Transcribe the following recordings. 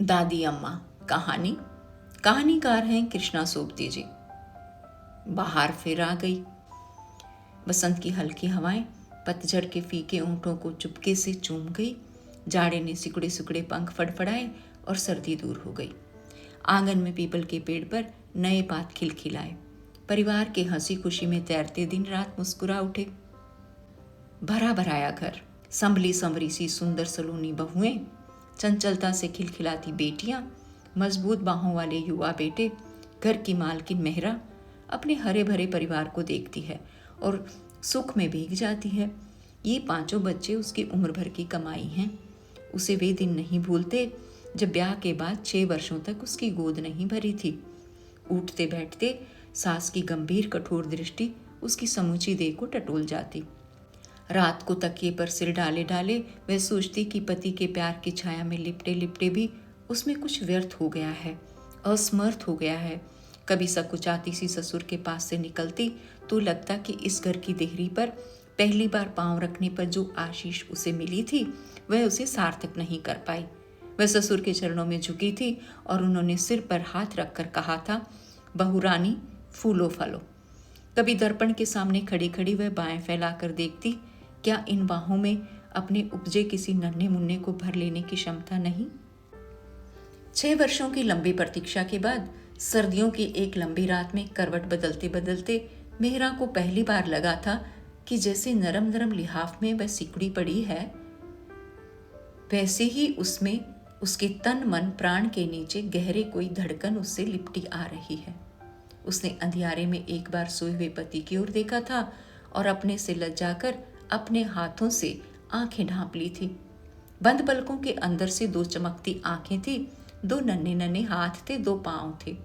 दादी अम्मा कहानी। कहानीकार हैं कृष्णा सोबती जी। बाहर फिर आ गई बसंत की हल्की हवाएं पतझड़ के फीके ऊँटों को चुपके से चूम गई। जाड़े ने सिकुड़े सिकुड़े पंख फड़फड़ाए और सर्दी दूर हो गई। आंगन में पीपल के पेड़ पर नए पात खिलखिलाए। परिवार के हंसी खुशी में तैरते दिन रात मुस्कुरा उठे। भरा भराया घर, संभली संवरी सी सुंदर सलोनी बहुएं, चंचलता से खिलखिलाती बेटियां, मजबूत बाहों वाले युवा बेटे। घर की मालकिन मेहरा अपने हरे भरे परिवार को देखती है और सुख में भीग जाती है। ये पांचों बच्चे उसकी उम्र भर की कमाई हैं। उसे वे दिन नहीं भूलते जब ब्याह के बाद 6 वर्षों तक उसकी गोद नहीं भरी थी। उठते बैठते सास की गंभीर कठोर दृष्टि उसकी समूची देह को टटोल जाती। रात को तकिए पर सिर डाले डाले वह सोचती कि पति के प्यार की छाया में लिपटे लिपटे भी उसमें कुछ व्यर्थ हो गया है, असमर्थ हो गया है। कभी सकुचाती सी ससुर के पास से निकलती तो लगता कि इस घर की देहरी पर पहली बार पांव रखने पर जो आशीष उसे मिली थी वह उसे सार्थक नहीं कर पाई। वह ससुर के चरणों में झुकी थी और उन्होंने सिर पर हाथ रखकर कहा था, बहू रानी फूलो फलो। कभी दर्पण के सामने खड़ी खड़ी वह बाएं फैलाकर देखती, क्या इन बाहों में अपने उपजे किसी नन्हे मुन्ने को भर लेने की क्षमता नहीं। 6 वर्षों की लंबी प्रतीक्षा के बाद सर्दियों की एक लंबी रात में करवट बदलते बदलते मेहरा को पहली बार लगा था कि जैसे नरम नरम लिहाफ में वह सिकुड़ी पड़ी है, वैसे ही उसमें उसके तन मन प्राण के नीचे गहरे कोई धड़कन उससे लिपटी आ रही है। उसने अंधियारे में एक बार सोए हुए पति की ओर देखा था और अपने से लज्जा कर अपने हाथों से आंखें ढांप ली थी। बंद पलकों के अंदर से 2 चमकती आंखें थी, 2 नन्हे नन्हे हाथ थे, 2 पांव थे।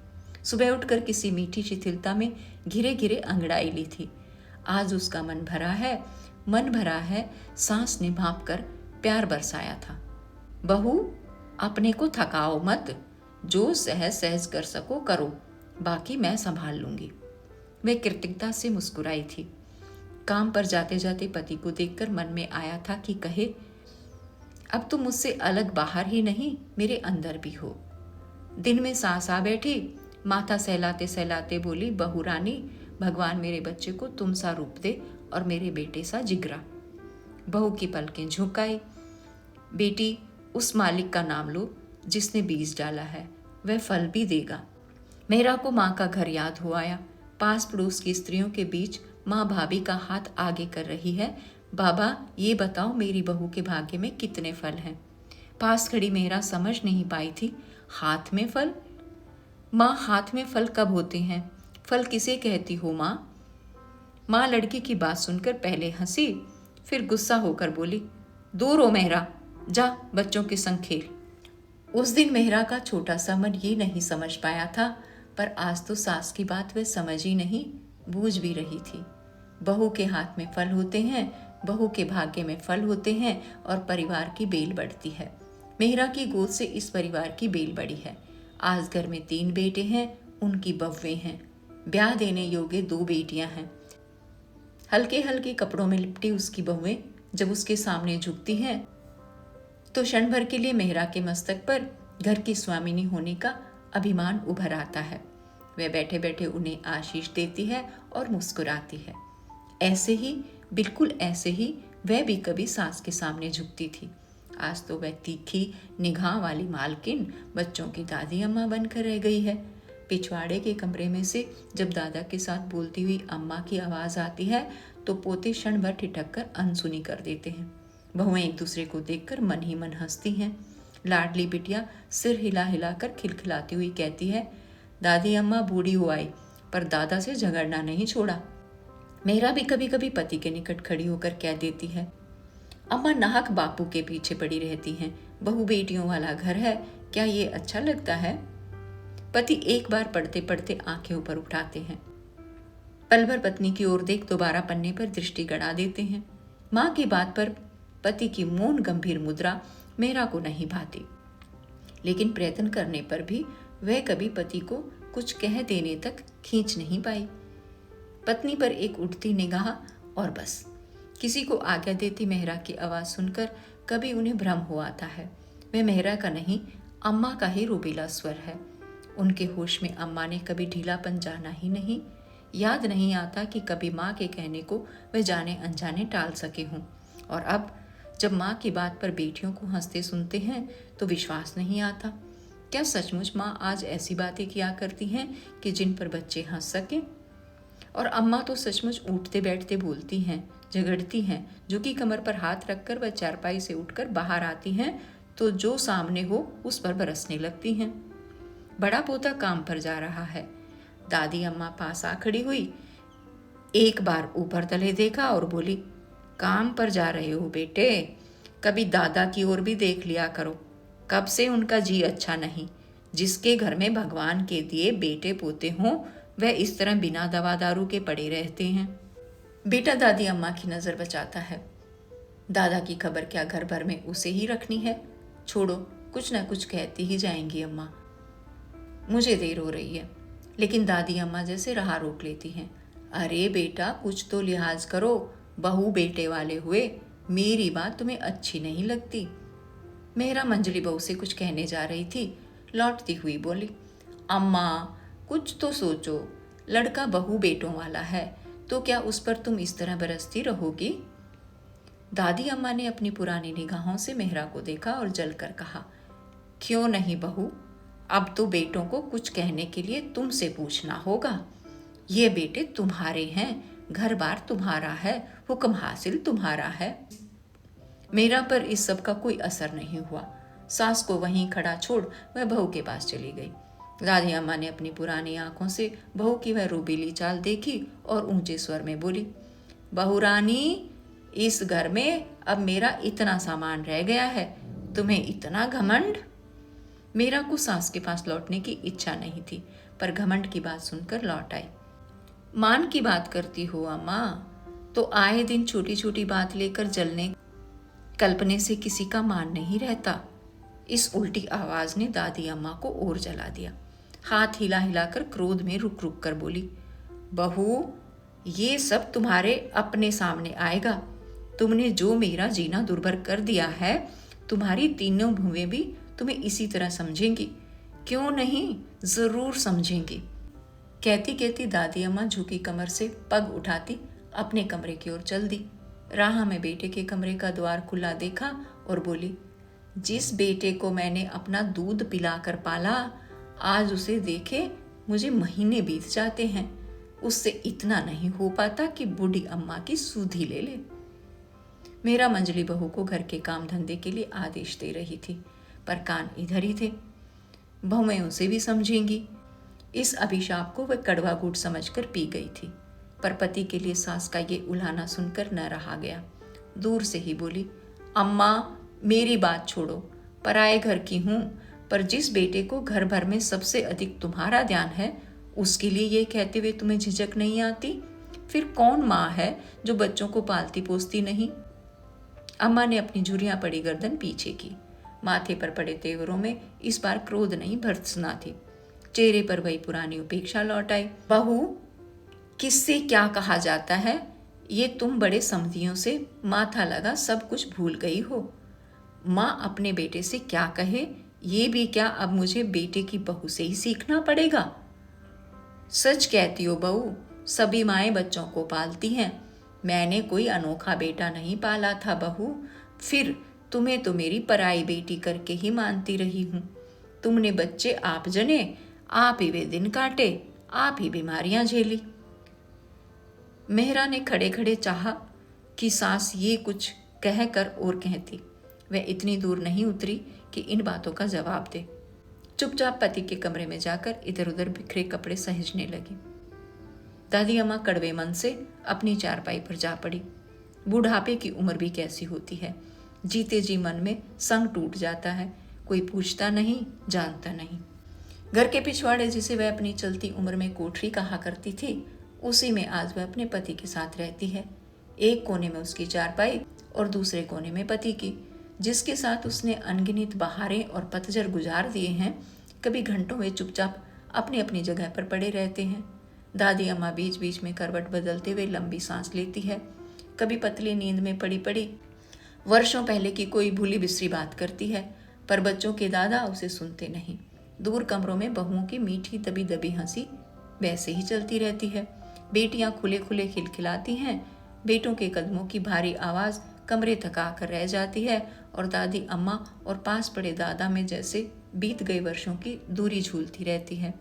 सुबह उठकर किसी मीठी शिथिलता में घिरे घिरे अंगड़ाई ली थी। आज उसका मन भरा है, सांस ने भांप कर प्यार बरसाया था। बहू अपने को थकाओ मत, जो सहज सहज कर सको करो, बाकी मैं संभाल लूंगी। वह कृतज्ञता से मुस्कुराई थी। काम पर जाते जाते पति को देखकर मन में आया था कि कहे, अब तुम मुझसे अलग बाहर ही नहीं मेरे अंदर भी हो। दिन में सांस आ बैठी, माथा सहलाते सहलाते बोली, बहू रानी भगवान मेरे बच्चे को तुम सा रूप दे और मेरे बेटे सा जिगरा। बहू की पलकें झुकाई। बेटी उस मालिक का नाम लो जिसने बीज डाला है, वह फल भी देगा। मेहरा को माँ का घर याद हो आया। पास पड़ोस की स्त्रियों के बीच माँ भाभी का हाथ आगे कर रही है, बाबा ये बताओ मेरी बहू के भाग्य में कितने फल हैं। पास खड़ी मेहरा समझ नहीं पाई थी, हाथ में फल? माँ हाथ में फल कब होते हैं? फल किसे कहती हो माँ? माँ लड़की की बात सुनकर पहले हंसी, फिर गुस्सा होकर बोली, दूर हो मेहरा, जा बच्चों के संग खेल। उस दिन मेहरा का छोटा सा मन ये नहीं समझ पाया था, पर आज तो सास की बात वह समझ ही नहीं, बूझ भी रही थी। बहू के हाथ में फल होते हैं, बहू के भाग्य में फल होते हैं और परिवार की बेल बढ़ती है। मेहरा की गोद से इस परिवार की बेल बढ़ी है। आज घर में 3 बेटे हैं, उनकी बव्वें हैं, ब्याह देने योग्य 2 बेटियां हैं। हल्के हल्के कपड़ों में लिपटी उसकी बहुएं जब उसके सामने झुकती हैं तो क्षण भर के लिए मेहरा के मस्तक पर घर की स्वामिनी होने का अभिमान उभर आता है। वह बैठे बैठे उन्हें आशीष देती है और मुस्कुराती है। ऐसे ही, बिल्कुल ऐसे ही वह भी कभी सास के सामने झुकती थी। आज तो वह तीखी निगाह वाली मालकिन बच्चों की दादी अम्मा बनकर रह गई है। पिछवाड़े के कमरे में से जब दादा के साथ बोलती हुई अम्मा की आवाज़ आती है तो पोते क्षण भर ठिठक कर अनसुनी कर देते हैं। बहुएं एक दूसरे को देखकर मन ही मन हंसती हैं। लाडली बिटिया सिर हिला हिलाकर खिलखिलाती हुई कहती है, दादी अम्मा बूढ़ी हो आई पर दादा से झगड़ना नहीं छोड़ा। मेहरा भी कभी कभी पति के निकट खड़ी होकर कह देती है, अम्मा नाहक बापू के पीछे पड़ी रहती हैं, बहू बेटियों वाला घर है, क्या ये अच्छा लगता है? पति एक बार पढ़ते पढ़ते आंखें ऊपर उठाते हैं, पल भर पत्नी की ओर देख दोबारा पन्ने पर दृष्टि गड़ा देते हैं। माँ की बात पर पति की मौन गंभीर मुद्रा मेहरा को नहीं भाती, लेकिन प्रयत्न करने पर भी वह कभी पति को कुछ कह देने तक खींच नहीं पाई। पत्नी पर एक उठती निगाह और बस। किसी को आज्ञा देती मेहरा की आवाज़ सुनकर कभी उन्हें भ्रम हो आता है, वह मेहरा का नहीं अम्मा का ही रूबीला स्वर है। उनके होश में अम्मा ने कभी ढीलापन जाना ही नहीं। याद नहीं आता कि कभी माँ के कहने को वे जाने अनजाने टाल सके हों। और अब जब माँ की बात पर बेटियों को हंसते सुनते हैं तो विश्वास नहीं आता। क्या सचमुच माँ आज ऐसी बातें किया करती हैं कि जिन पर बच्चे हंस सकें? और अम्मा तो सचमुच उठते बैठते बोलती हैं, झगड़ती हैं, जो कि कमर पर हाथ रखकर वह चारपाई से उठकर बाहर आती हैं तो जो सामने हो उस पर बरसने लगती हैं। बड़ा पोता काम पर जा रहा है। दादी अम्मा पास आ खड़ी हुई, एक बार ऊपर तले देखा और बोली, काम पर जा रहे हो बेटे, कभी दादा की ओर भी देख लिया करो। कब से उनका जी अच्छा नहीं। जिसके घर में भगवान के दिए बेटे पोते हों वह इस तरह बिना दवा दारू के पड़े रहते हैं। बेटा दादी अम्मा की नज़र बचाता है। दादा की खबर क्या घर भर में उसे ही रखनी है? छोड़ो, कुछ ना कुछ कहती ही जाएंगी अम्मा। मुझे देर हो रही है। लेकिन दादी अम्मा जैसे राह रोक लेती हैं। अरे बेटा, कुछ तो लिहाज करो, बहू बेटे वाले हुए, मेरी बात तुम्हें अच्छी नहीं लगती। मेहरा मंजली बहू से कुछ कहने जा रही थी, लौटती हुई बोली, अम्मा कुछ तो सोचो, लड़का बहू बेटों वाला है तो क्या उस पर तुम इस तरह बरसती रहोगी? दादी अम्मा ने अपनी पुरानी निगाहों से मेहरा को देखा और जलकर कहा, क्यों नहीं बहू, अब तो बेटों को कुछ कहने के लिए तुमसे पूछना होगा। ये बेटे तुम्हारे हैं, घर बार तुम्हारा है, हुक्म हासिल तुम्हारा है। मेरा पर इस सब का कोई असर नहीं हुआ। सास को वहीं खड़ा छोड़ वह बहू के पास चली गई। दादी अम्मा ने अपनी पुरानी आंखों से बहू की वह रूबीली चाल देखी और ऊंचे स्वर में बोली, बहू रानी, इस घर में अब मेरा इतना सामान रह गया है, तुम्हें इतना घमंड? मेरा को सास के पास लौटने की इच्छा नहीं थी, पर घमंड की बात सुनकर लौट आई। मान की बात करती हो अम्मा, तो आए दिन छोटी छोटी बात लेकर जलने कल्पने से किसी का मान नहीं रहता। इस उल्टी आवाज ने दादी अम्मा को और जला दिया। हाथ हिला हिलाकर क्रोध में रुक रुक कर बोली, बहू, ये सब तुम्हारे अपने सामने आएगा। तुमने जो मेरा जीना दुर्भर कर दिया है, तुम्हारी तीनों भुवें भी तुम्हें इसी तरह समझेंगी। क्यों नहीं, जरूर समझेंगी। कहती कहती दादी अम्मा झुकी कमर से पग उठाती अपने कमरे की ओर चल दी। राह में बेटे के कमरे का द्वार खुला देखा और बोली, जिस बेटे को मैंने अपना दूध पिलाकर पाला, आज उसे देखे मुझे महीने बीत जाते हैं। उससे इतना नहीं हो पाता कि बूढ़ी अम्मा की सुधि ले ले। मेरा मंजली बहू को घर के काम धंधे के लिए आदेश दे रही थी, पर कान इधर ही थे। बहुएं उसे भी समझेंगी। इस अभिशाप को वह कड़वा गुड़ समझकर पी गई थी, पर पति के लिए सास का ये उल्हाना सुनकर न रहा गया। दूर से ही बोली, अम्मा मेरी बात छोड़ो, पराए घर की हूँ, पर जिस बेटे को घर भर में सबसे अधिक तुम्हारा ध्यान है, उसके लिए ये कहते हुए तुम्हें झिझक नहीं आती? फिर कौन माँ है जो बच्चों को पालती पोसती नहीं? अम्मा ने अपनी झुर्रियां पड़ी गर्दन पीछे की। माथे पर पड़े तेवरों में इस बार क्रोध नहीं भर्त्सना थी। चेहरे पर वही पुरानी उपेक्षा लौट आई। बहू, किससे क्या कहा जाता है, ये तुम बड़े समधियों से माथा लगा सब कुछ भूल गई हो। माँ अपने बेटे से क्या कहे, ये भी क्या अब मुझे बेटे की बहू से ही सीखना पड़ेगा? सच कहती हो बहू, सभी माएँ बच्चों को पालती हैं। मैंने कोई अनोखा बेटा नहीं पाला था बहू। फिर तुम्हें तो मेरी पराई बेटी करके ही मानती रही हूँ। तुमने बच्चे आप जने, आप ही वे दिन काटे, आप ही बीमारियां झेली। मेहरा ने खड़े खड़े चाहा कि सास ये कुछ कह कर और कहती। वह इतनी दूर नहीं उतरी कि इन बातों का जवाब दे। चुपचाप पति के कमरे में जाकर इधर उधर बिखरे कपड़े सहेजने लगी। दादी अम्मा कड़वे मन से अपनी चारपाई पर जा पड़ी। बुढ़ापे की उम्र भी कैसी होती है, जीते जी मन में संग टूट जाता है। कोई पूछता नहीं, जानता नहीं। घर के पिछवाड़े जिसे वह अपनी चलती उम्र में कोठरी कहा करती थी, उसी में आज वह अपने पति के साथ रहती है। एक कोने में उसकी चारपाई और दूसरे कोने में पति की, जिसके साथ उसने अनगिनत बहारें और पतझड़ गुजार दिए हैं। कभी घंटों वे चुपचाप अपनी अपनी जगह पर पड़े रहते हैं। दादी अम्मा बीच बीच में करवट बदलते हुए लंबी सांस लेती है। कभी पतली नींद में पड़ी पड़ी वर्षों पहले की कोई भूली बिसरी बात करती है। पर बच्चों के दादा उसे सुनते नहीं। दूर कमरों में बहुओं की मीठी दबी दबी हंसी वैसे ही चलती रहती है। बेटियां खुले खुले खिलखिलाती हैं, बेटों के कदमों की भारी आवाज़ कमरे तक आकर रह जाती है और दादी अम्मा और पास पड़े दादा में जैसे बीत गए वर्षों की दूरी झूलती रहती है।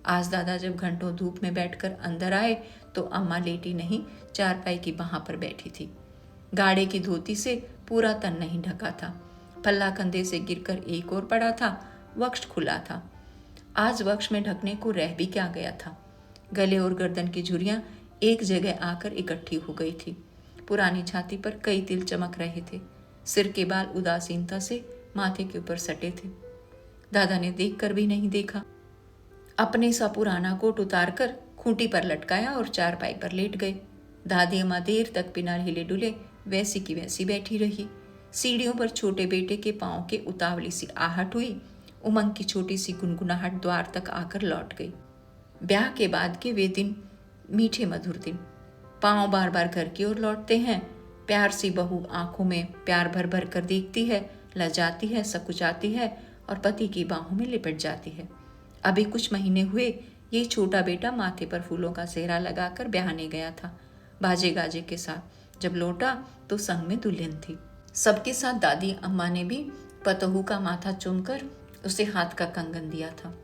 आज दादा जब घंटों धूप में बैठकर अंदर आए तो अम्मा लेटी नहीं, चारपाई की बाह पर बैठी थी। गाढ़े की धोती से पूरा तन नहीं ढका था, पल्ला कंधे से गिरकर एक ओर पड़ा था, वक्ष खुला था। आज वक्ष में ढकने को रह भी क्या गया था। गले और गर्दन की झुर्रियां एक जगह आकर इकट्ठी हो गई थी। पुरानी छाती पर कई तिल चमक रहे थे। सिर के बाल उदासीनता से माथे के ऊपर सटे थे। दादा ने देखकर भी नहीं देखा। अपने सा पुराना कोट उतारकर खूंटी पर लटकाया और चारपाई पर लेट गए। दादी अम्मा देर तक बिना हिले डुले वैसी की वैसी बैठी रही। सीढ़ियों पर छोटे बेटे के पांव के उतावली सी आहट हुई। उमंग की छोटी सी गुनगुनाहट द्वार तक आकर लौट गई। ब्याह के बाद के वे दिन, मीठे मधुर दिन। पांव बार बार घर की ओर लौटते हैं। प्यार सी बहू आंखों में प्यार भर भर कर देखती है, लजाती है, सकुचाती है और पति की बाहों में लिपट जाती है। अभी कुछ महीने हुए ये छोटा बेटा माथे पर फूलों का सेहरा लगाकर ब्याहने गया था, बाजे गाजे के साथ। जब लौटा तो संग में दुल्हन थी। सबके साथ दादी अम्मा ने भी पतोहू का माथा चूमकर उसे हाथ का कंगन दिया था।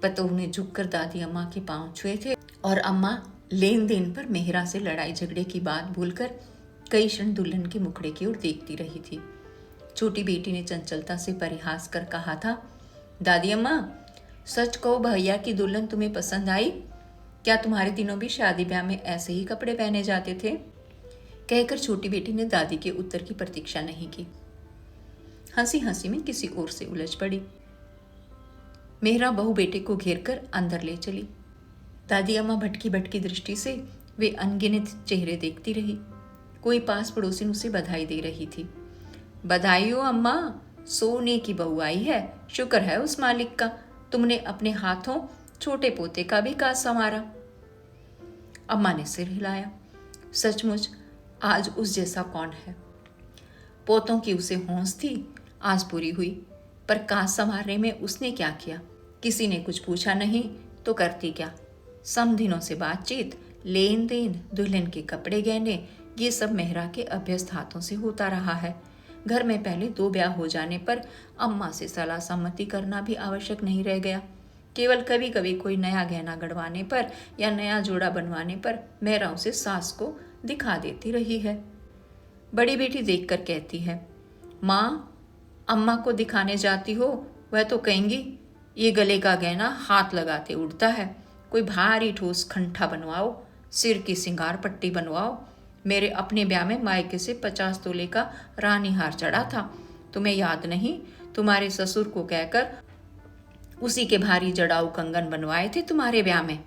पतोहू ने झुककर दादी अम्मा के पांव छुए थे और अम्मा लेन देन पर मेहरा से लड़ाई झगड़े की बात भूलकर कई क्षण दुल्हन के मुखड़े की ओर देखती रही थी। छोटी बेटी ने चंचलता से परिहास कर कहा था, दादी अम्मा सच कहो, भैया की दुल्हन तुम्हें पसंद आई? क्या तुम्हारे दिनों भी शादी ब्याह में ऐसे ही कपड़े पहने जाते थे? कहकर छोटी बेटी ने दादी के उत्तर की प्रतीक्षा नहीं की। हंसी हंसी में किसी ओर से उलझ पड़ी। मेहरा बहू बेटे को घेर कर अंदर ले चली। दादी अम्मा भटकी भटकी दृष्टि से वे अनगिनत चेहरे देखती रही। कोई पास पड़ोसिन उसे बधाई दे रही थी। बधाई हो अम्मा, सोने की बहू आई है। शुक्र है उस मालिक का, तुमने अपने हाथों छोटे पोते का भी काज संवारा। अम्मा ने सिर हिलाया। सचमुच आज उस जैसा कौन है। पोतों की उसे होंस थी, आज पूरी हुई। पर काज संवारने में उसने क्या किया? किसी ने कुछ पूछा नहीं तो करती क्या? समधिनों से बातचीत, लेन देन, दुल्हन के कपड़े गहने, ये सब मेहरा के अभ्यस्त हाथों से होता रहा है। घर में पहले 2 ब्याह हो जाने पर अम्मा से सलाह सम्मति करना भी आवश्यक नहीं रह गया। केवल कभी कभी कोई नया गहना गढ़वाने पर या नया जोड़ा बनवाने पर मेहरा उसे सास को दिखा देती रही है। बड़ी बेटी देखकर कहती है, माँ अम्मा को दिखाने जाती हो, वह तो कहेंगी ये गले का गहना हाथ लगाते उड़ता है, कोई भारी ठोस खंठा बनवाओ, सिर की सिंगार पट्टी बनवाओ। मेरे अपने ब्याह में मायके से 50 तोले का रानी हार चढ़ा था, तुम्हें याद नहीं? तुम्हारे ससुर को कहकर उसी के भारी जड़ाऊ कंगन बनवाए थे तुम्हारे ब्याह में।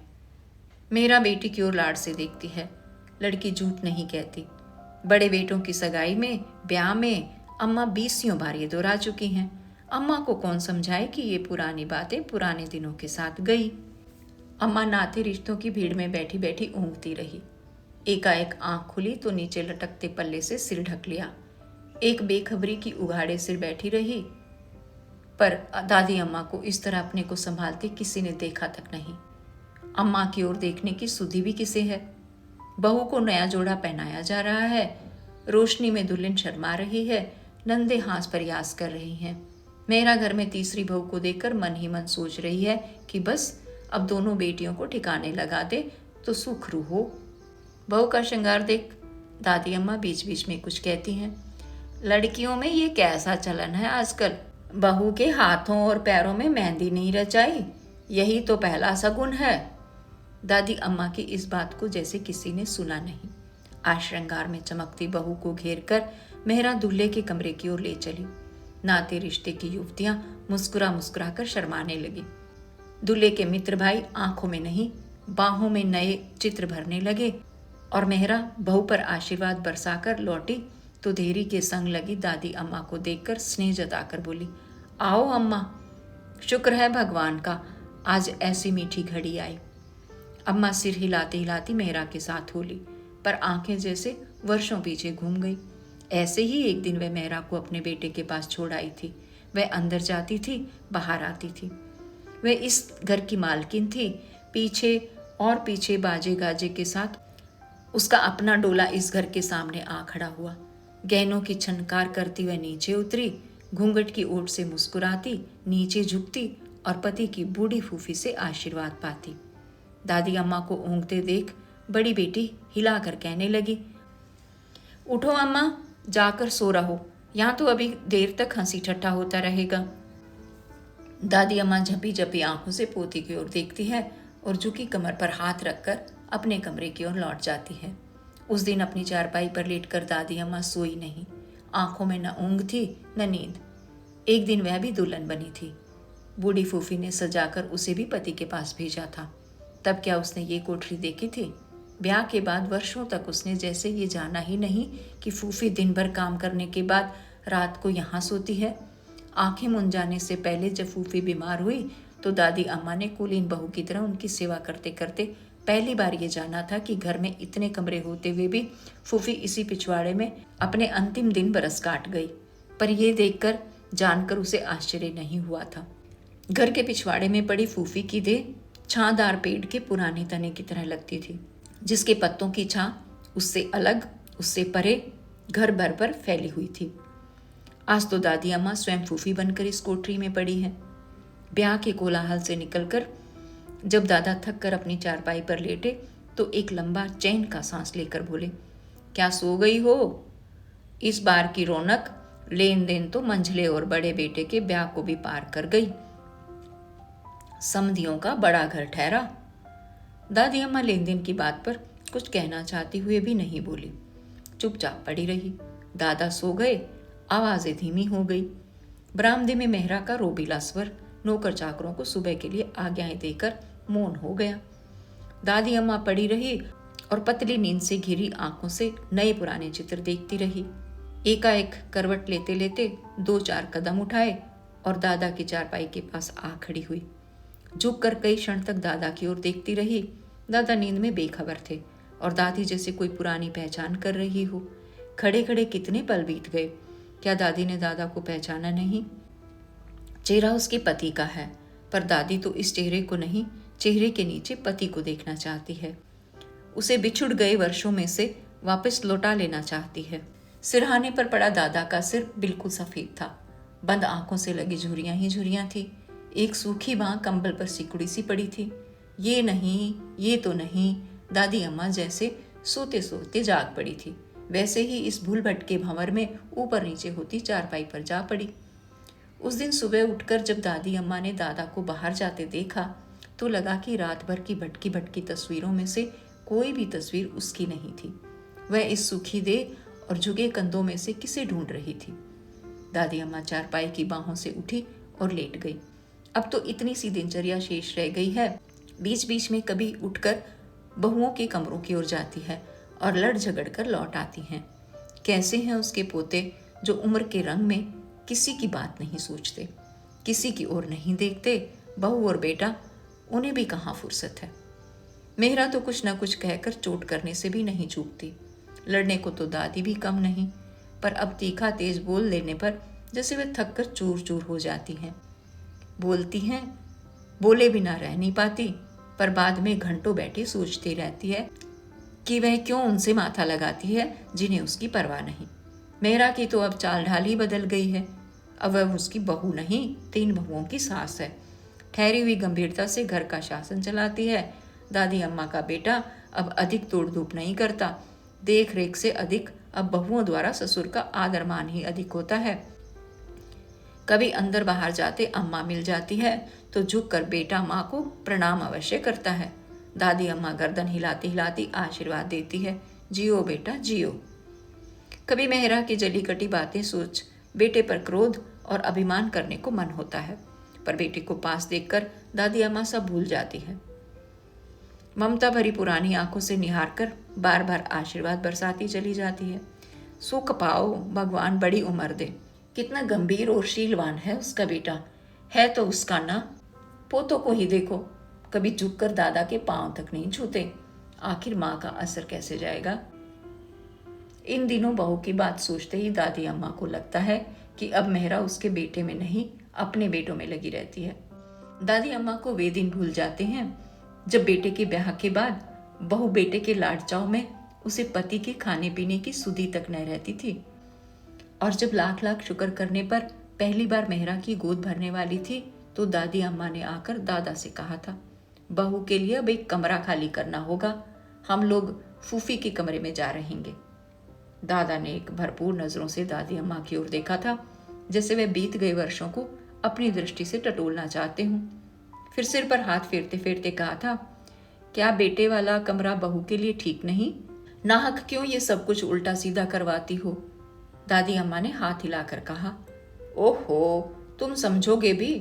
मेरा बेटी की ओर लाड से देखती है। लड़की झूठ नहीं कहती। बड़े बेटों की सगाई में, ब्याह में अम्मा 20 बार ये दोहरा चुकी हैं। अम्मा को कौन समझाए कि ये पुरानी बातें पुराने दिनों के साथ गई। अम्मा नाते रिश्तों की भीड़ में बैठी बैठी ऊँघती रही। एकाएक आंख खुली तो नीचे लटकते पल्ले से सिर ढक लिया। एक बेखबरी की उघाड़े सिर बैठी रही। पर दादी अम्मा को इस तरह अपने को संभालते किसी ने देखा तक नहीं। अम्मा की ओर देखने की सुधि भी किसे है। बहू को नया जोड़ा पहनाया जा रहा है। रोशनी में दुल्हन शर्मा रही है, नंदे हास प्रयास कर रही हैं। मेरा घर में तीसरी बहू को देखकर मन ही मन सोच रही है कि बस अब दोनों बेटियों को ठिकाने लगा दे तो सुखरू हो। बहू का श्रृंगार देख दादी अम्मा बीच बीच में कुछ कहती हैं। लड़कियों में ये कैसा चलन है आजकल, बहू के हाथों और पैरों में मेहंदी नहीं रचाई, यही तो पहला शगुन है। दादी अम्मा की इस बात को जैसे किसी ने सुना नहीं। आज श्रृंगार में चमकती बहू को घेर कर मेहरा दूल्हे के कमरे की ओर ले चली। नाते रिश्ते की युवतियां मुस्कुरा मुस्कुरा कर शर्माने लगी। दूल्हे के मित्र भाई आंखों में नहीं बाहों में नए चित्र भरने लगे और मेहरा बहू पर आशीर्वाद बरसाकर लौटी तो देरी के संग लगी दादी अम्मा को देखकर स्नेह जताकर बोली, आओ अम्मा, शुक्र है भगवान का आज ऐसी मीठी घड़ी आई। अम्मा सिर हिलाती हिलाती मेहरा के साथ बोली, पर आंखें जैसे वर्षों पीछे घूम गई। ऐसे ही एक दिन वह मेहरा को अपने बेटे के पास छोड़ आई थी। वह अंदर जाती थी, बाहर आती थी। वह इस घर की मालकिन थी। पीछे और पीछे बाजे गाजे के साथ उसका अपना डोला इस घर के सामने आ खड़ा हुआ। गहनों की छनकार करती वह नीचे उतरी, घूंघट की ओट से मुस्कुराती, नीचे झुकती और पति की बूढ़ी फूफी से आशीर्वाद पाती। दादी अम्मा को ऊँघते देख बड़ी बेटी हिलाकर कहने लगी, उठो अम्मा, जाकर सो रहो, यहाँ तो अभी देर तक हंसी ठट्ठा होता रहेगा। दादी अम्मा झपी झपी आंखों से पोती की ओर देखती है और झुकी कमर पर हाथ रखकर अपने कमरे की ओर लौट जाती है। उस दिन अपनी चारपाई पर लेटकर दादी अम्मा सोई नहीं। आंखों में न ऊँघ थी न नींद। एक दिन वह भी दुल्हन बनी थी। बूढ़ी फूफी ने सजाकर उसे भी पति के पास भेजा था। तब क्या उसने ये कोठरी देखी थी? ब्याह के बाद वर्षों तक उसने जैसे ये जाना ही नहीं कि फूफी दिन भर काम करने के बाद रात को यहाँ सोती है। आंखें मूंद जाने से पहले जब फूफी बीमार हुई तो दादी अम्मा ने कुलीन बहू की तरह उनकी सेवा करते करते पहली बार ये जाना था कि घर में इतने कमरे होते हुए भी फूफी इसी पिछवाड़े में अपने अंतिम दिन बरस काट गई। पर यह देखकर जानकर उसे आश्चर्य नहीं हुआ था। घर के पिछवाड़े में पड़ी फूफी की देह छांदार पेड़ के पुराने तने की तरह लगती थी, जिसके पत्तों की छां उससे अलग, उससे परे घर भर पर फैली हुई थी। आज तो दादी अम्मा स्वयं फूफी बनकर इस कोठरी में पड़ी है। ब्याह के कोलाहल से निकलकर जब दादा थक कर अपनी चारपाई पर लेटे तो एक लंबा चैन का सांस लेकर बोले, क्या सो गई हो? इस बार की रौनक लेन देन तो मंझले और बड़े बेटे के ब्याह को भी पार कर गई। समधियों का बड़ा घर ठहरा। दादी अम्मा लेन देन की बात पर कुछ कहना चाहती हुए भी नहीं बोली, चुपचाप पड़ी रही। दादा सो गए, आवाजें धीमी हो गई। बरामदे में मेहरा का रोबीला स्वर नौकर चाकरों को सुबह के लिए आज्ञाएं देकर मौन हो गया। दादी अम्मा पड़ी रही और पतली नींद से घिरी आंखों से नए पुराने चित्र देखती रही। एकाएक करवट लेते लेते 2-4 कदम उठाए और दादा की चारपाई के पास आ खड़ी हुई। झुककर कई क्षण तक दादा की ओर देखती रही। दादा नींद में बेखबर थे और दादी जैसे कोई पुरानी पहचान कर रही हो। खड़े खड़े कितने पल बीत गए, क्या दादी ने दादा को पहचाना नहीं? चेहरा उसके पति का है, पर दादी तो इस चेहरे को नहीं, चेहरे के नीचे पति को देखना चाहती है। उसे बिछुड़ गए वर्षों में से वापस लौटा लेना चाहती है। सिरहाने पर पड़ा दादा का सिर बिल्कुल सफेद था। बंद आंखों से लगी झुर्रियां ही झुर्रियां थी। एक सूखी बांह कंबल पर सिकुड़ी सी पड़ी थी। ये नहीं, ये तो नहीं। दादी अम्मा जैसे सोते सोते जाग पड़ी थी, वैसे ही इस भूल भटके भंवर में ऊपर नीचे होती चारपाई पर जा पड़ी। उस दिन सुबह उठकर जब दादी अम्मा ने दादा को बाहर जाते देखा तो लगा कि रात भर की भटकी भटकी तस्वीरों में से कोई भी तस्वीर उसकी नहीं थी। वह इस सूखी देह और झुके कंधों में से किसे ढूंढ रही थी। दादी अम्मा चारपाई की बाहों से उठी और लेट गई। अब तो इतनी सी दिनचर्या शेष रह गई है। बीच बीच में कभी उठकर बहुओं के कमरों की ओर जाती है और लड़ झगड़ कर लौट आती हैं। कैसे हैं उसके पोते जो उम्र के रंग में किसी की बात नहीं सोचते, किसी की ओर नहीं देखते। बहू और बेटा, उन्हें भी कहाँ फुर्सत है। मेहरा तो कुछ न कुछ कहकर चोट करने से भी नहीं चूकती। लड़ने को तो दादी भी कम नहीं, पर अब तीखा तेज बोल देने पर जैसे वे थक कर चूर चूर हो जाती हैं। बोलती हैं, बोले बिना रह नहीं पाती, पर बाद में घंटों बैठी सोचती रहती है कि वह क्यों उनसे माथा लगाती है जिन्हें उसकी परवाह नहीं। मेहरा की तो अब चाल ढाल ही बदल गई है। अब वह उसकी बहू नहीं, 3 बहुओं की सास है। ठहरी हुई गंभीरता से घर का शासन चलाती है। दादी अम्मा का बेटा अब अधिक तोड़ धूप नहीं करता। देख रेख से अधिक अब बहुओं द्वारा ससुर का आदर मान ही अधिक होता है। कभी अंदर बाहर जाते अम्मा मिल जाती है तो झुककर बेटा माँ को प्रणाम अवश्य करता है। दादी अम्मा गर्दन हिलाती हिलाती आशीर्वाद देती है, जियो बेटा जियो। कभी मेहरा की जली कटी बातें सोच बेटे पर क्रोध और अभिमान करने को मन होता है, पर बेटे को पास देखकर दादी अम्मा सब भूल जाती है। ममता भरी पुरानी आंखों से निहार कर बार बार आशीर्वाद बरसाती चली जाती है। सुख पाओ, भगवान बड़ी उम्र दे। कितना गंभीर और शीलवान है उसका बेटा। है तो उसका ना, पोतों को ही देखो, कभी झुककर दादा के पांव तक नहीं छूते। आखिर माँ का असर कैसे जाएगा। इन दिनों बहू की बात सोचते ही दादी अम्मा को लगता है कि अब मेहरा उसके बेटे में नहीं, अपने बेटों में लगी रहती है। दादी अम्मा को वे दिन भूल जाते हैं जब बेटे के ब्याह के बाद बहू बेटे के लाड चाव में उसे पति के खाने पीने की सुधि तक न रहती थी। और जब लाख लाख शुक्र करने पर पहली बार मेहरा की गोद भरने वाली थी तो दादी अम्मा ने आकर दादा से कहा था, बहू के लिए अब एक कमरा खाली करना होगा, हम लोग फूफी के कमरे में जा रहेंगे। दादा ने एक भरपूर नजरों से दादी अम्मा की ओर देखा था, जैसे वे बीत गए वर्षों को अपनी दृष्टि से टटोलना चाहते हूँ। फिर सिर पर हाथ फेरते फेरते कहा था, क्या बेटे वाला कमरा बहू के लिए ठीक नहीं? नाहक क्यों ये सब कुछ उल्टा सीधा करवाती हो? दादी अम्मा ने हाथ हिलाकर कहा, ओहो, तुम समझोगे भी?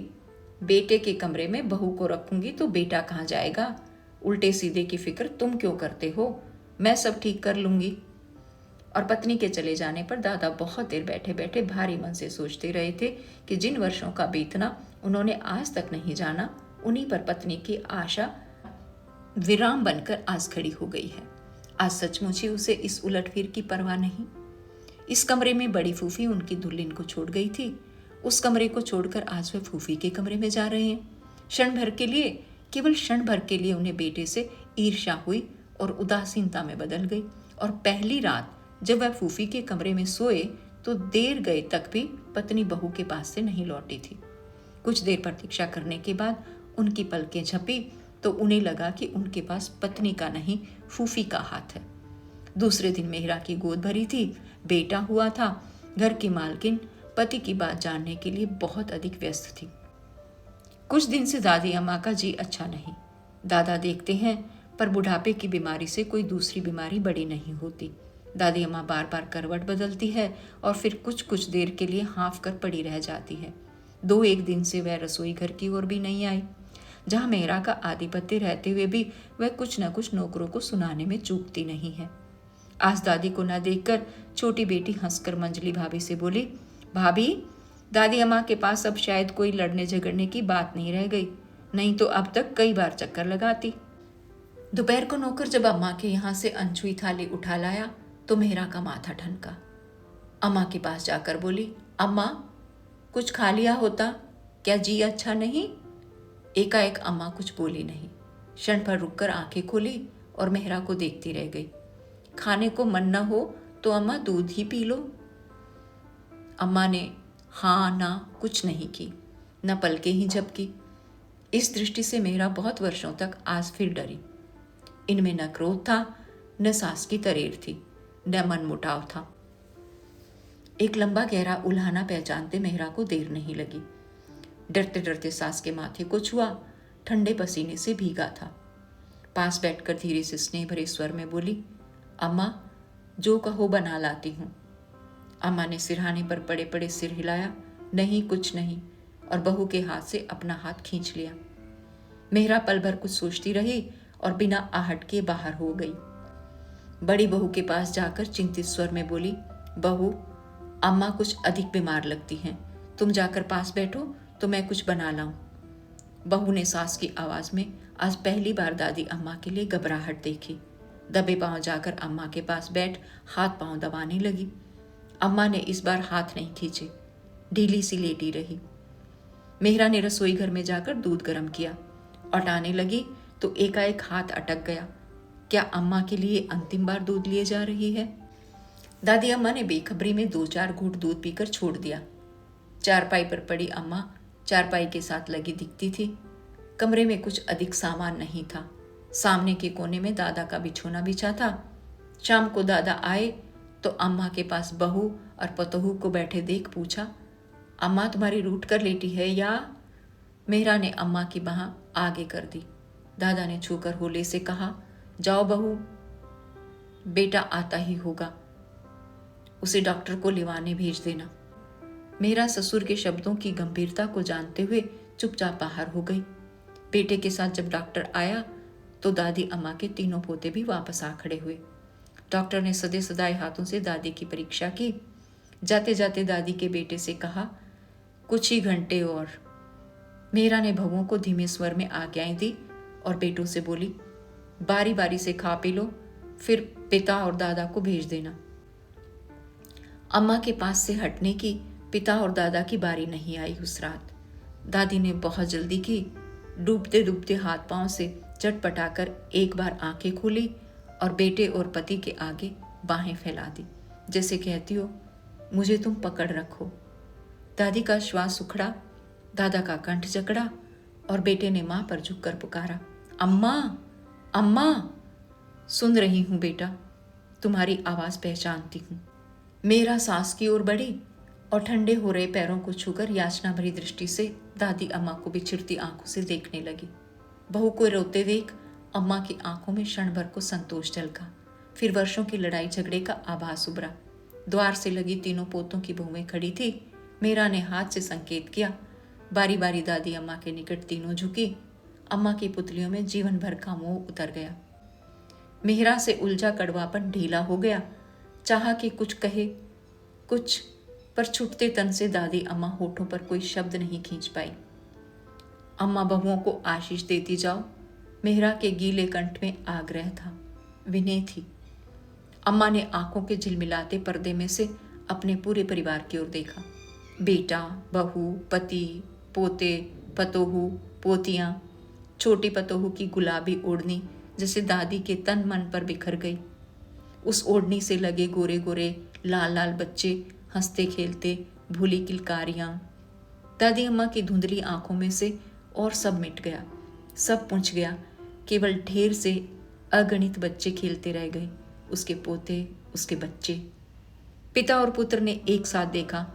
बेटे के कमरे में बहू को रखूंगी तो बेटा कहाँ जाएगा? उल्टे सीधे की फिक्र तुम क्यों करते हो? मैं सब ठीक कर लूंगी। और पत्नी के चले जाने पर दादा बहुत देर बैठे बैठे भारी मन से सोचते रहे थे कि जिन वर्षों का बीतना उन्होंने आज तक नहीं जाना, उन्हीं पर पत्नी की आशा विराम बनकर आज खड़ी हो गई है। आज सचमुच ही उसे इस उलटफेर की परवाह नहीं। इस कमरे में बड़ी फूफी उनकी दुल्हन को छोड़ गई थी, उस कमरे को छोड़कर आज वे फूफी के कमरे में जा रहे हैं। क्षण भर के लिए, केवल क्षण भर के लिए उन्हें बेटे से ईर्ष्या हुई और उदासीनता में बदल गई। और पहली रात जब वह फूफी के कमरे में सोए तो देर गए तक भी पत्नी बहू के पास से नहीं लौटी थी। कुछ देर प्रतीक्षा करने के बाद उनकी पलकें झपी तो उन्हें लगा कि उनके पास पत्नी का नहीं, फूफी का हाथ है। दूसरे दिन मेहरा की गोद भरी थी, बेटा हुआ था। घर की मालकिन पति की बात जानने के लिए बहुत अधिक व्यस्त थी। कुछ दिन से दादी अम्मा का जी अच्छा नहीं। दादा देखते हैं पर बुढ़ापे की बीमारी से कोई दूसरी बीमारी बड़ी नहीं होती। दादी अम्मा बार बार करवट बदलती है और फिर कुछ कुछ देर के लिए हाँफ कर पड़ी रह जाती है। 2-1 दिन से वह रसोई घर की ओर भी नहीं आई, जहाँ मेहरा का आधिपत्य रहते हुए भी वह कुछ न कुछ नौकरों को सुनाने में चूकती नहीं है। आज दादी को न देखकर छोटी बेटी हंसकर मंजली भाभी से बोली, भाभी, दादी अम्मा के पास अब शायद कोई लड़ने झगड़ने की बात नहीं रह गई, नहीं तो अब तक कई बार चक्कर लगाती। दोपहर को नौकर जब अम्मा के यहाँ से अनछुई थाली उठा लाया तो मेहरा का माथा ठनका। अम्मा के पास जाकर बोली, अम्मा, कुछ खा लिया होता, क्या जी अच्छा नहीं? एकाएक अम्मा कुछ बोली नहीं। क्षण भर रुककर आंखें खोली और मेहरा को देखती रह गई। खाने को मन न हो तो अम्मा दूध ही पी लो। अम्मा ने हाँ ना कुछ नहीं की, न पलके ही झपकी। इस दृष्टि से मेहरा बहुत वर्षों तक आज फिर डरी। इनमें न क्रोध था, न सास की तरेर थी, न मनमुटाव था। एक लंबा गहरा उल्हाना पहचानते मेहरा को देर नहीं लगी। डरते डरते सास के माथे को छुआ, ठंडे पसीने से भीगा था। पास बैठकर धीरे से स्नेह भरे स्वर में बोली, अम्मा, जो कहो बना लाती हूँ। अम्मा ने सिरहाने पर पड़े पड़े सिर हिलाया, नहीं कुछ नहीं, और बहू के हाथ से अपना हाथ खींच लिया। मेहरा पल भर कुछ सोचती रही और बिना आहट के बाहर हो गई। बड़ी बहू के पास जाकर चिंतित स्वर में बोली, बहू, अम्मा कुछ अधिक बीमार लगती हैं, तुम जाकर पास बैठो तो मैं कुछ बना लाऊं। बहू ने सास की आवाज में आज पहली बार दादी अम्मा के लिए घबराहट देखी। दबे पांव जाकर अम्मा के पास बैठ हाथ पांव दबाने लगी। अम्मा ने इस बार हाथ नहीं खींचे, ढीली सी लेटी रही। मेहरा ने रसोई घर में जाकर दूध गर्म किया, औटाने लगी तो एकाएक हाथ अटक गया। क्या अम्मा के लिए अंतिम बार दूध लिए जा रही है? दादी अम्मा ने बेखबरी में 2-4 घूंट दूध पीकर छोड़ दिया। चारपाई पर पड़ी अम्मा चारपाई के साथ लगी दिखती थी। कमरे में कुछ अधिक सामान नहीं था। सामने के कोने में दादा का बिछोना बिछा था। शाम को दादा आए तो अम्मा के पास बहू और पतोहू को बैठे देख पूछा, अम्मा तुम्हारी रूठ कर लेटी है या? मेहरा ने अम्मा की बाह आगे कर दी। दादा ने छूकर होले से कहा, जाओ बहू, बेटा आता ही होगा, उसे डॉक्टर को लिवाने भेज देना। मेरा ससुर के शब्दों की गंभीरता को जानते हुए चुपचाप बाहर हो गई। बेटे के साथ जब डॉक्टर आया तो दादी अम्मा के तीनों पोते भी वापस आ खड़े हुए। डॉक्टर ने सदे सदाए हाथों से दादी की परीक्षा की। जाते जाते दादी के बेटे से कहा, कुछ ही घंटे और। मेहरा ने बहुओं को धीमे स्वर में आज्ञाएं दी और बेटों से बोली, बारी बारी से खा पी लो, फिर पिता और दादा को भेज देना। अम्मा के पास से हटने की पिता और दादा की बारी नहीं आई उस रात। दादी ने बहुत जल्दी की, डूबते डूबते हाथ पांव से चटपटाकर एक बार आंखें खोली और बेटे और पति के आगे बाहें फैला दी, जैसे कहती हो मुझे तुम पकड़ रखो। दादी का श्वास उखड़ा, दादा का कंठ जकड़ा और बेटे ने मां पर झुककर पुकारा, अम्मा अम्मा। सुन रही हूं बेटा, तुम्हारी आवाज पहचानती हूं। मेरा सास की ओर बढ़ी और ठंडे हो रहे पैरों को छूकर याचना भरी दृष्टि से दादी अम्मा को बिछड़ती आंखों से देखने लगी। बहू को रोते देख अम्मा की आंखों में क्षण भर को संतोष झलका, फिर वर्षों की लड़ाई झगड़े का आभास उभरा। द्वार से लगी तीनों पोतों की बहुएं खड़ी थी। मेरा ने हाथ से संकेत किया। बारी बारी दादी अम्मा के निकट तीनों झुकी। अम्मा की पुतलियों में जीवन भर का मोह उतर गया। मेहरा से उलझा कड़वापन ढीला हो गया। चाहा कि कुछ कहे कुछ, पर छुटते तन से दादी अम्मा होठों पर कोई शब्द नहीं खींच पाई। अम्मा बहुओं को आशीष देती जाओ, मेहरा के गीले कंठ में आग्रह था, विनय थी। अम्मा ने आंखों के झिलमिलाते पर्दे में से अपने पूरे परिवार की ओर देखा। बेटा, बहू, पति, पोते, पतोहू, पोतियां, छोटी पतोहू की गुलाबी ओढ़नी जैसे दादी के तन मन पर बिखर गई। उस ओढ़नी से लगे गोरे गोरे लाल लाल बच्चे हंसते खेलते, भूली किलकारियां। दादी अम्मा की धुंधली आंखों में से और सब मिट गया, सब पुंछ गया। केवल ढेर से अगणित बच्चे खेलते रह गए, उसके पोते, उसके बच्चे। पिता और पुत्र ने एक साथ देखा।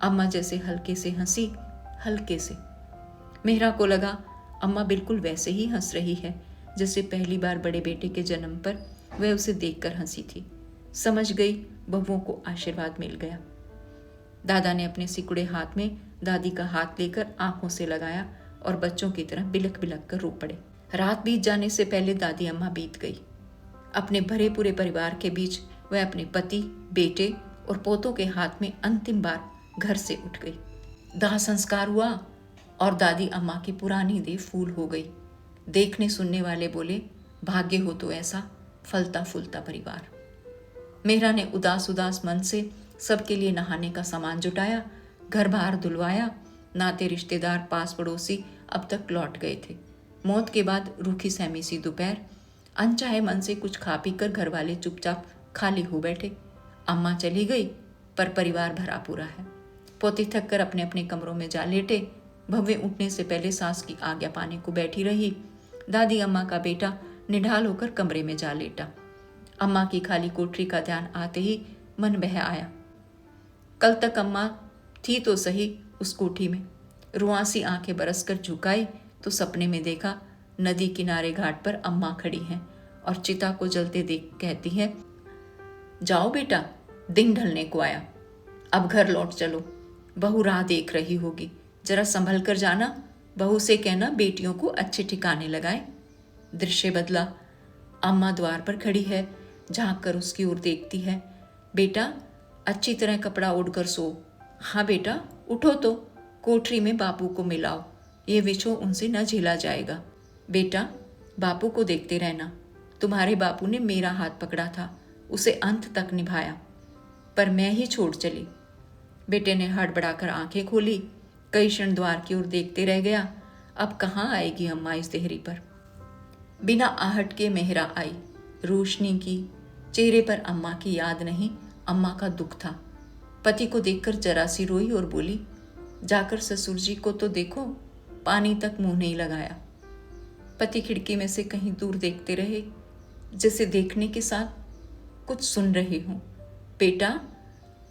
अम्मा जैसे हल्के से हंसी, हल्के से। मेहरा को लगा अम्मा बिल्कुल वैसे ही हंस रही है जैसे पहली बार बड़े बेटे के जन्म पर वह उसे देखकर हंसी थी। समझ गई बहुओं को आशीर्वाद मिल गया। दादा ने अपने सिकुड़े हाथ में दादी का हाथ लेकर आंखों से लगाया और बच्चों की तरह बिलक बिलक कर रो पड़े। रात बीत जाने से पहले दादी अम्मा बीत गई। अपने भरे पूरे परिवार के बीच वह अपने पति, बेटे और पोतों के हाथ में अंतिम बार घर से उठ गई। दाह संस्कार हुआ और दादी अम्मा की पुरानी देह फूल हो गई। देखने सुनने वाले बोले, भाग्य हो तो ऐसा फलता फूलता परिवार। मेहरा ने उदास उदास मन से सबके लिए नहाने का सामान जुटाया, घर बाहर धुलवाया। नाते रिश्तेदार, पास पड़ोसी अब तक लौट गए थे। मौत के बाद रूखी सहमी सी दोपहर। अनचाहे मन से कुछ खा पी कर घर वाले चुपचाप खाली हो बैठे। अम्मा चली गई पर परिवार भरा पूरा है। पोती थक कर अपने अपने कमरों में जा लेटे। भव्य उठने से पहले सास की आज्ञा पाने को बैठी रही। दादी अम्मा का बेटा निढाल होकर कमरे में जा लेटा। अम्मा की खाली कोठरी का ध्यान आते ही मन बह आया। कल तक अम्मा थी तो सही उस कोठी में। रुआंसी आंखें बरसकर झुकाई तो सपने में देखा नदी किनारे घाट पर अम्मा खड़ी हैं और चिता को जलते देख कहती है, जाओ बेटा, दिन ढलने को आया, अब घर लौट चलो। बहू राह देख रही होगी, जरा संभल कर जाना। बहू से कहना बेटियों को अच्छे ठिकाने लगाए। दृश्य बदला। अम्मा द्वार पर खड़ी है, झांक कर उसकी ओर देखती है। बेटा, अच्छी तरह कपड़ा ओढ़कर सो। हाँ बेटा, उठो तो कोठरी में बापू को मिलाओ, ये विछो उनसे न झेला जाएगा। बेटा, बापू को देखते रहना। तुम्हारे बापू ने मेरा हाथ पकड़ा था, उसे अंत तक निभाया, पर मैं ही छोड़ चली। बेटे ने हड़बड़ाकर आंखें खोली, कई क्षण द्वार की ओर देखते रह गया। अब कहाँ आएगी अम्मा इस देहरी पर। बिना आहट के मेहरा आई, रोशनी की। चेहरे पर अम्मा की याद नहीं, अम्मा का दुख था। पति को देखकर जरा सी रोई और बोली, जाकर ससुर जी को तो देखो, पानी तक मुंह नहीं लगाया। पति खिड़की में से कहीं दूर देखते रहे, जैसे देखने के साथ कुछ सुन रहे हों। बेटा,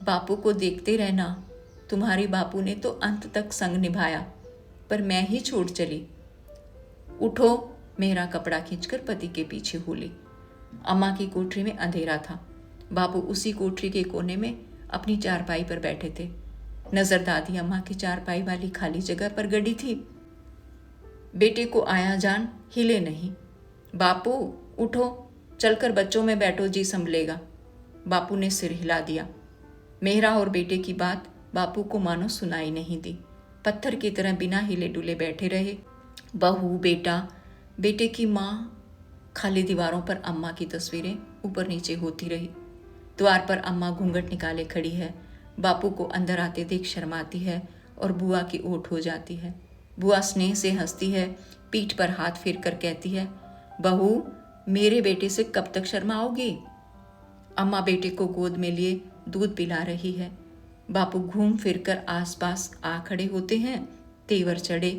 बापू को देखते रहना। तुम्हारे बापू ने तो अंत तक संग निभाया, पर मैं ही छोड़ चली। उठो। मेरा कपड़ा खींचकर पति के पीछे हुली। अम्मा की कोठरी में अंधेरा था। बापू उसी कोठरी के कोने में अपनी चारपाई पर बैठे थे। नजर दादी अम्मा की चारपाई वाली खाली जगह पर गड़ी थी। बेटे को आया जान हिले नहीं। बापू उठो, चलकर बच्चों में बैठो, जी संभलेगा। बापू ने सिर हिला दिया। मेहरा और बेटे की बात बापू को मानो सुनाई नहीं दी। पत्थर की तरह बिना हिले डुले बैठे रहे। बहू, बेटा, बेटे की माँ। खाली दीवारों पर अम्मा की तस्वीरें ऊपर नीचे होती रही। द्वार पर अम्मा घूंघट निकाले खड़ी है। बापू को अंदर आते देख शर्माती है और बुआ की ओट हो जाती है। बुआ स्नेह से हंसती है, पीठ पर हाथ फेर कर कहती है, बहू मेरे बेटे से कब तक शर्माओगी? अम्मा बेटे को गोद में लिए दूध पिला रही है। बापू घूम फिरकर आसपास आ खड़े होते हैं, तेवर चढ़े,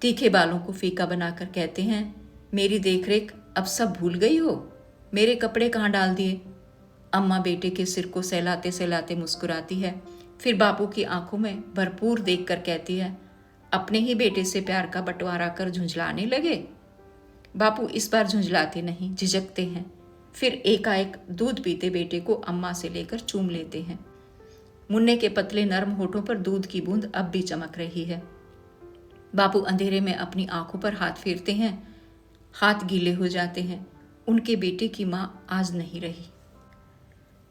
तीखे बालों को फीका बनाकर कहते हैं, मेरी देखरेख अब सब भूल गई हो? मेरे कपड़े कहाँ डाल दिए? अम्मा बेटे के सिर को सहलाते सहलाते मुस्कुराती है, फिर बापू की आंखों में भरपूर देखकर कहती है, अपने ही बेटे से प्यार का बंटवारा कर झुंझलाने लगे? बापू इस बार झुंझलाते नहीं, झिझकते हैं। फिर एकाएक दूध पीते बेटे को अम्मा से लेकर चूम लेते हैं। मुन्ने के पतले नरम होठों पर दूध की बूंद अब भी चमक रही है। बापू अंधेरे में अपनी आंखों पर हाथ फेरते हैं, हाथ गीले हो जाते हैं। उनके बेटे की मां आज नहीं रही।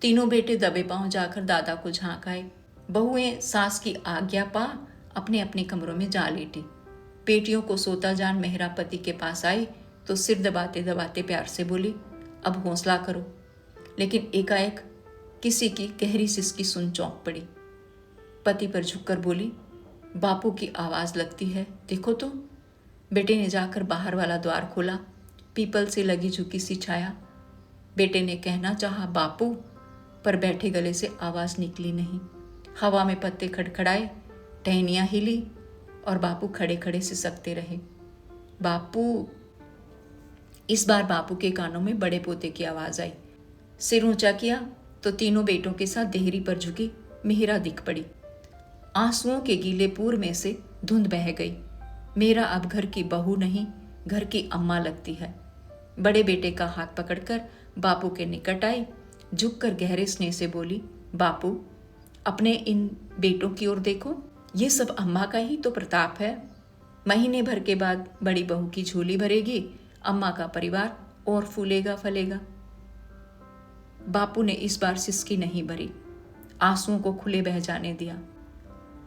तीनों बेटे दबे पांव जाकर दादा को झांक आए। बहुएं सास की आज्ञा पा अपने अपने कमरों में जा लेटी। बेटियों को सोता जान मेहरा पति के पास आई तो सिर दबाते दबाते प्यार से बोली, अब हौसला करो। लेकिन एकाएक किसी की गहरी सिसकी सुन चौंक पड़ी। पति पर झुककर बोली, बापू की आवाज लगती है, देखो तो। बेटे ने जाकर बाहर वाला द्वार खोला, पीपल से लगी झुकी सी छाया। बेटे ने कहना चाहा बापू, पर बैठे गले से आवाज निकली नहीं। हवा में पत्ते खड़खड़ाए, टहनियां हिली और बापू खड़े खड़े सिसकते रहे। बापू। इस बार बापू के कानों में बड़े पोते की आवाज आई। सिर ऊंचा किया तो तीनों बेटों के साथ देहरी पर झुकी मिहिरा दिख पड़ी। आंसुओं के गीले पूर में से धुंध बह गई। मेरा अब घर की बहू नहीं, घर की अम्मा लगती है। बड़े बेटे का हाथ पकड़कर बापू के निकट आई, झुककर गहरे स्नेह से बोली, बापू अपने इन बेटों की ओर देखो, ये सब अम्मा का ही तो प्रताप है। महीने भर के बाद बड़ी बहू की झोली भरेगी, अम्मा का परिवार और फूलेगा फलेगा। बापू ने इस बार सिसकी नहीं भरी, आंसुओं को खुले बह जाने दिया।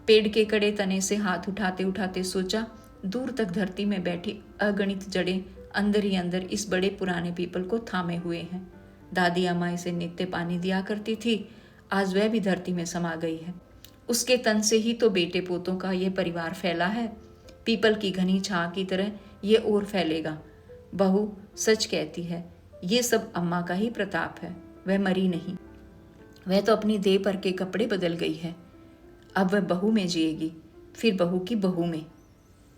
पेड़ के कड़े तने से हाथ उठाते उठाते सोचा, दूर तक धरती में बैठी अगणित जड़ें अंदर ही अंदर इस बड़े पुराने पीपल को थामे हुए हैं। दादी अम्मा इसे नित्य पानी दिया करती थी, आज वह भी धरती में समा गई है। उसके तन से ही तो बेटे पोतों का यह परिवार फैला है। पीपल की घनी छां की तरह ये और फैलेगा। बहू सच कहती है, ये सब अम्मा का ही प्रताप है। वह मरी नहीं, वह तो अपनी देह पर के कपड़े बदल गई है। अब वह बहू में जिएगी, फिर बहू की बहू में।